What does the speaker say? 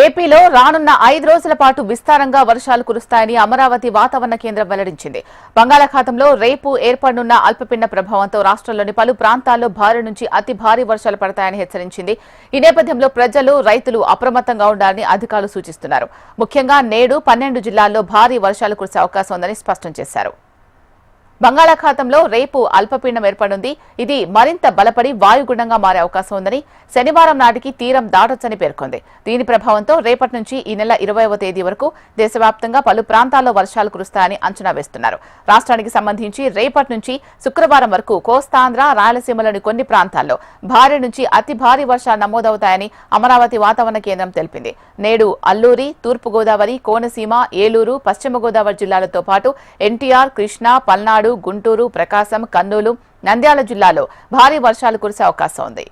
ఏపీలో రానున్న 5 రోజుల పాటు విస్తారంగా వర్షాలు కురుస్తాయని అమరావతి వాతావరణ కేంద్రం వెల్లడించింది. బంగాళాఖాతంలో రేపు ఏర్పడనున్న అల్పపీడన ప్రభావంతో రాష్ట్రంలోని పలు ప్రాంతాల్లో భారీ నుంచి అతి భారీ వర్షాలు పడతాయని హెచ్చరించింది. ఈ నేపథ్యంలో ప్రజలు, రైతులు అప్రమత్తంగా ఉండాలని అధికారులు సూచిస్తున్నారు. ముఖ్యంగా నేడు 12 జిల్లాల్లో భారీ వర్షాలు కురిసే అవకాశం ఉందని స్పష్టం చేశారు. బంగాళాఖాతంలో రేపు అల్పపీడనం ఏర్పడుంది. ఇది మరింత బలపడి వాయుగుండంగా మారే అవకాశం ఉందని, శనివారం నాటికి తీరం దాటొచ్చని పేర్కొంది. దీని ప్రభావంతో రేపటి నుంచి ఈ నెల 20వ తేదీ వరకు దేశవ్యాప్తంగా పలు ప్రాంతాల్లో వర్షాలు కురుస్తాయని అంచనా వేస్తున్నారు. రాష్ట్రానికి సంబంధించి రేపటి నుంచి శుక్రవారం వరకు కోస్తాంధ్ర, రాయలసీమలోని కొన్ని ప్రాంతాల్లో భారీ నుంచి అతి భారీ వర్షాలు నమోదవుతాయని అమరావతి వాతావరణ కేంద్రం తెలిపింది. నేడు అల్లూరి, తూర్పుగోదావరి, కోనసీమ, ఏలూరు, పశ్చిమ గోదావరి జిల్లాలతో పాటు ఎన్టీఆర్, కృష్ణా, పల్నాడు, గుంటూరు, ప్రకాశం, కర్నూలు, నంద్యాల జిల్లాలో భారీ వర్షాలు కురిసే అవకాశం ఉంది.